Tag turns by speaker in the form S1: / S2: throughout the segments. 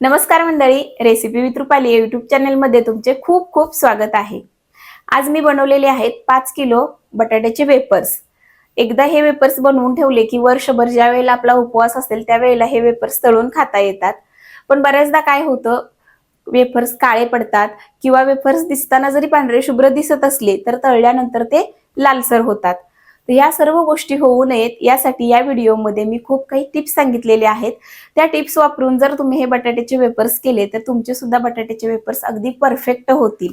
S1: नमस्कार मंडळी, recipe with Rupali YouTube channel मध्ये तुमचे खूप खूप स्वागत आहे। आज मी बनवलेले आहेत 5 किलो बटाट्याचे वेफर्स। एकदा हे वेफर्स बनवून ठेवले की वर्षभर ज्या वेळेला आपला उपवास असेल त्यावेळेला हे वेफर्स तळून खाता येतात। पण बऱ्याचदा काय होतं, वेफर्स काळे पडतात किंवा वेफर्स दिसताना जरी पांढरे शुभ्र दिसत असले तर तळल्यानंतर ते लालसर होतात। तर या सर्व गोष्टी होऊ नयेत यासाठी या व्हिडिओमध्ये मी खूप काही टिप्स सांगितलेले आहेत। त्या टिप्स वापरून जर तुम्ही हे बटाट्याचे वेफर्स केले तर तुमचे सुद्धा बटाट्याचे वेफर्स अगदी परफेक्ट होतील।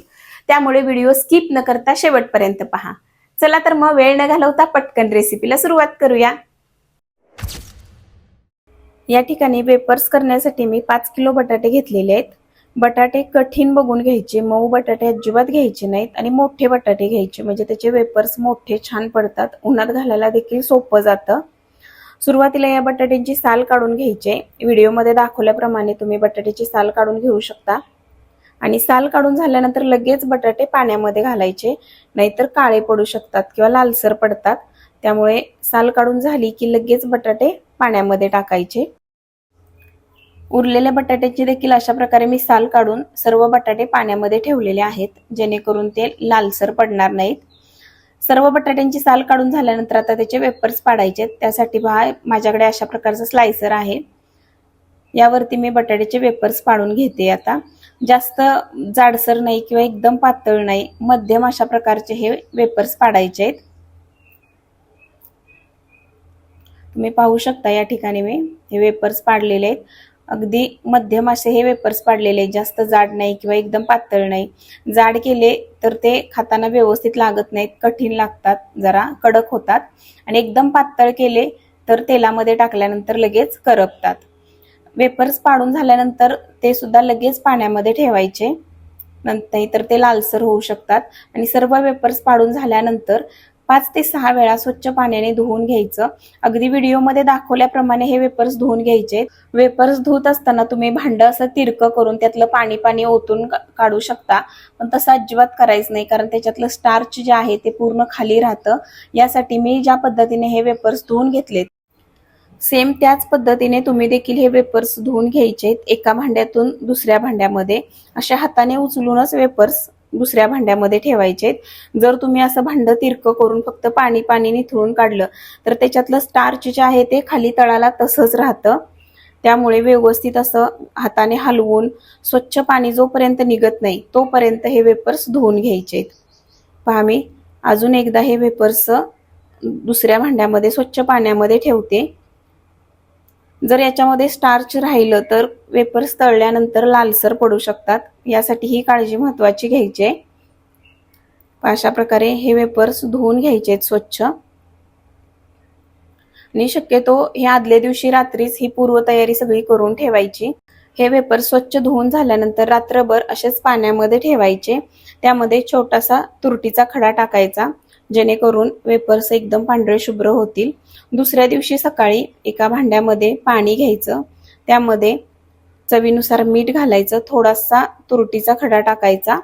S1: त्यामुळे व्हिडिओ स्किप न करता शेवटपर्यंत पहा। चला तर मग वेळ न घालवता पटकन रेसिपीला सुरुवात करूया। या ठिकाणी वेफर्स करण्यासाठी मी 5 किलो बटाटे घेतलेले आहेत। बटाटे कठीण बघून घ्यायचे, मऊ बटाटे अजिबात घ्यायचे नाहीत आणि मोठे बटाटे घ्यायचे, म्हणजे त्याचे वेफर्स मोठे छान पडतात, उन्हात घालायला देखील सोपं जातं। सुरुवातीला या बटाट्यांची साल काढून घ्यायचे। व्हिडिओमध्ये दाखवल्याप्रमाणे तुम्ही बटाट्याची साल काढून घेऊ शकता आणि साल काढून झाल्यानंतर लगेच बटाटे पाण्यामध्ये घालायचे, नाहीतर काळे पडू शकतात किंवा लालसर पडतात। त्यामुळे साल काढून झाली की लगेच बटाटे पाण्यामध्ये टाकायचे। उरलेल्या बटाट्याची देखील अशा प्रकारे मी साल काढून सर्व बटाटे पाण्यामध्ये ठेवलेले आहेत, जेणेकरून ते लालसर पडणार नाहीत। सर्व बटाट्यांची साल काढून झाल्यानंतर आता त्याचे वेफर्स पाडायचे। त्यासाठी माझ्याकडे अशा प्रकारचा स्लायसर आहे, यावरती मी बटाट्याचे वेफर्स पाडून घेते। आता जास्त जाडसर नाही किंवा एकदम पातळ नाही, मध्यम अशा प्रकारचे हे वेफर्स पाडायचे आहेत। तुम्ही पाहू शकता या ठिकाणी मी हे वेफर्स पाडलेले आहेत। अगदी मध्यम असे हे वेफर्स पाडलेले आहेत, जास्त जाड नाही किंवा एकदम पातळ नाही। जाड केले तर ते खाताना व्यवस्थित लागत नाहीत, कठीण लागतात, जरा कडक होतात, आणि एकदम पातळ केले तर तेलामध्ये टाकल्यानंतर लगेच करपतात। वेफर्स पाडून झाल्यानंतर ते सुद्धा लगेच पाण्यामध्ये ठेवायचे, नाहीतर ते लालसर होऊ शकतात। आणि सर्व वेफर्स पाडून झाल्यानंतर 5 ते 6 वेळा स्वच्छ पाण्याने धुवून घ्यायचं। अगदी व्हिडिओमध्ये दाखवल्याप्रमाणे हे वेफर्स धुवून घ्यायचे। वेफर्स धुत असताना तुम्ही भांड असं तिरकं करून त्यातलं पाणी ओतून काढू शकता, पण तसं अजिबात करायचं नाही, कारण त्याच्यातलं स्टार्च जे आहे ते पूर्ण खाली राहतं। यासाठी मी ज्या पद्धतीने हे वेफर्स धुवून घेतलेत सेम त्याच पद्धतीने तुम्ही देखील हे वेफर्स धुवून घ्यायचे। एका भांड्यातून दुसऱ्या भांड्यामध्ये अशा हाताने उचलूनच वेफर्स दुसऱ्या भांड्यामध्ये ठेवायचे। जर तुम्ही असं भांड तिरकं करून फक्त पाणी निथळून काढलं तर त्याच्यातलं स्टार्च जे आहे ते खाली तळाला तसंच राहतं। त्यामुळे व्यवस्थित असं हाताने हलवून स्वच्छ पाणी जोपर्यंत निघत नाही तोपर्यंत हे वेफर्स धुवून घ्यायचे। पहा, मी अजून एकदा हे वेफर्स दुसऱ्या भांड्यामध्ये स्वच्छ पाण्यामध्ये ठेवते। जर याच्यामध्ये स्टार्च राहिलं तर वेफर्स तळल्यानंतर लालसर पडू शकतात, यासाठी ही काळजी महत्त्वाची घ्यायची आहे। अशा प्रकारे हे वेफर्स धुवून घ्यायचे स्वच्छ, आणि शक्यतो हे आदल्या दिवशी रात्रीच ही पूर्वतयारी सगळी करून ठेवायची। हे वेफर्स स्वच्छ धुवून झाल्यानंतर रात्रभर असेच पाण्यामध्ये ठेवायचे। त्यामध्ये छोटासा तुरटीचा खडा टाकायचा, जेणेकरून वेफर्स एकदम पांढरे शुभ्र होतील। दुसऱ्या दिवशी सकाळी एका भांड्यामध्ये पाणी घ्यायचं, त्यामध्ये चवीनुसार मीठ घालायचं, थोडासा तुरटीचा खडा टाकायचा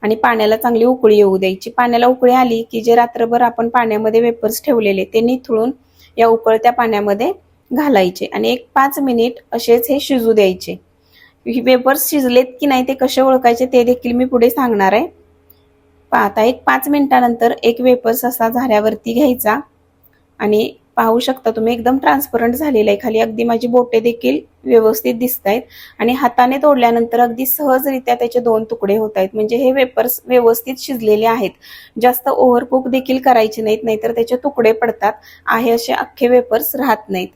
S1: आणि पाण्याला चांगली उकळी येऊ द्यायची। पाण्याला उकळी आली की जे रात्रभर आपण पाण्यामध्ये वेफर्स ठेवलेले ते निथळून या उकळत्या पाण्यामध्ये घालायचे आणि एक 5 मिनिट असेच हे शिजू द्यायचे। वेफर्स शिजलेत की नाही ते कसे ओळखायचे ते देखील मी पुढे सांगणार आहे। आता एक 5 मिनिटानंतर एक वेफर्स असा झाऱ्यावरती घ्यायचा आणि पाहू शकता तुम्ही एकदम ट्रान्सपरंट झालेला आहे, खाली अगदी माझी बोटे देखील व्यवस्थित दिसत आहेत आणि हाताने तोडल्यानंतर अगदी सहजरित्या त्याचे 2 तुकडे होत आहेत, म्हणजे हे वेफर्स व्यवस्थित शिजलेले आहेत। जास्त ओव्हरकुक देखील करायचे नाहीत, नाहीतर त्याचे तुकडे पडतात, आहे असे अख्खे वेफर्स राहत नाहीत।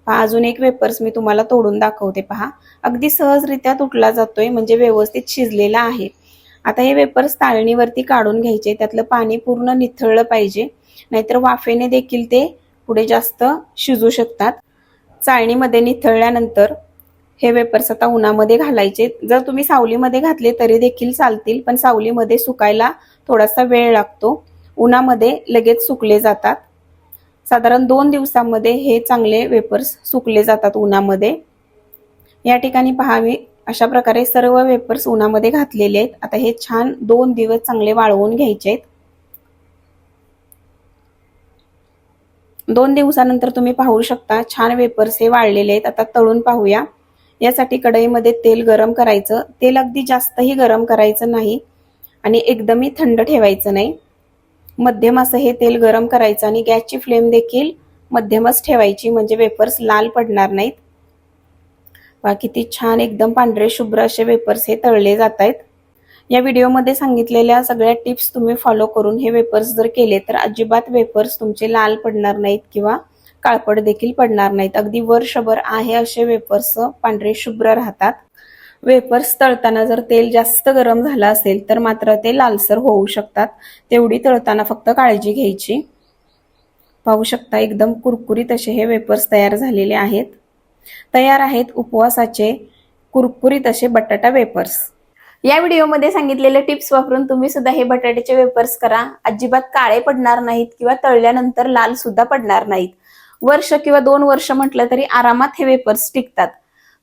S1: पहा, अजून एक वेफर्स मी तुम्हाला तोडून दाखवते। पहा, अगदी सहजरित्या तुटला जातोय, म्हणजे व्यवस्थित शिजलेला आहे। आता हे वेफर्स चाळणीवरती काढून घ्यायचे, त्यातलं पाणी पूर्ण निथळलं पाहिजे, नाहीतर वाफेने देखील ते पुढे जास्त शिजू शकतात। चाळणीमध्ये निथळल्यानंतर हे वेफर्स आता उन्हामध्ये घालायचे। जर तुम्ही सावलीमध्ये घातले तरी देखील चालतील, पण सावलीमध्ये सुकायला थोडासा वेळ लागतो, उन्हामध्ये लगेच सुकले जातात। साधारण 2 दिवसांमध्ये हे चांगले वेफर्स सुकले जातात उन्हामध्ये। या ठिकाणी पहा, मी अशा प्रकारे सर्व वेफर्स उन्हामध्ये घातलेले आहेत। आता हे छान 2 दिवस चांगले वाळवून घ्यायचे आहेत। 2 दिवसानंतर तुम्ही पाहू शकता छान वेफर्स हे वाळलेले आहेत। आता तळून पाहूया। यासाठी कढईमध्ये तेल गरम करायचं. तेल अगदी जास्तही गरम करायचं नाही आणि एकदमही थंड ठेवायचं नाही. मध्यम असं हे तेल गरम करायचं आणि गॅसची फ्लेम देखील मध्यमच ठेवायची, म्हणजे वेफर्स लाल पडणार नाहीत. पहा किती छान एकदम पांढरे शुभ्र असे वेफर्स हे तळले जात आहेत. या व्हिडिओमध्ये सांगितलेल्या सगळ्या टिप्स तुम्ही फॉलो करून हे वेफर्स जर केले तर अजिबात वेफर्स तुमचे लाल पडणार नाहीत किंवा काळपट देखील पडणार नाहीत. अगदी वर्षभर आहे असे वेफर्स पांढरे शुभ्र राहतात. वेफर्स तळताना जर तेल जास्त गरम झालं असेल तर मात्र ते लालसर होऊ शकतात. तेवढी तळताना फक्त काळजी घ्यायची. पाहू शकता एकदम कुरकुरीत असे हे वेफर्स तयार झालेले आहेत. तयार आहेत उपवासाचे कुरकुरीत असे बटाटा वेफर्स. या व्हिडिओमध्ये सांगितलेले टिप्स वापरून तुम्ही सुद्धा हे बटाट्याचे वेफर्स करा. अजिबात काळे पडणार नाहीत किंवा तळल्यानंतर लाल सुद्धा पडणार नाहीत. वर्ष किंवा 2 वर्ष म्हटलं तरी आरामात हे वेफर्स टिकतात.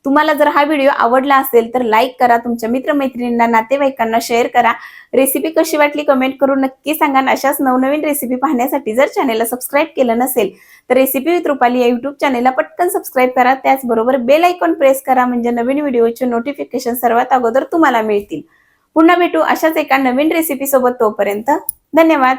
S1: तुम्हाला जर हा व्हिडिओ आवडला असेल तर लाईक करा, तुमच्या मित्रमैत्रिणींना, नातेवाईकांना शेअर करा. रेसिपी कशी वाटली कमेंट करून नक्की सांगा. अशाच नवनवीन रेसिपी पाहण्यासाठी जर चॅनेलला सबस्क्राईब केलं नसेल तर रेसिपी विथ रुपाली या युट्यूब चॅनेलला पटकन सबस्क्राईब करा. त्याचबरोबर बेल आयकॉन प्रेस करा, म्हणजे नवीन व्हिडिओचे नोटिफिकेशन सर्वात अगोदर तुम्हाला मिळतील. पुन्हा भेटू अशाच एका नवीन रेसिपी सोबत. तोपर्यंत धन्यवाद.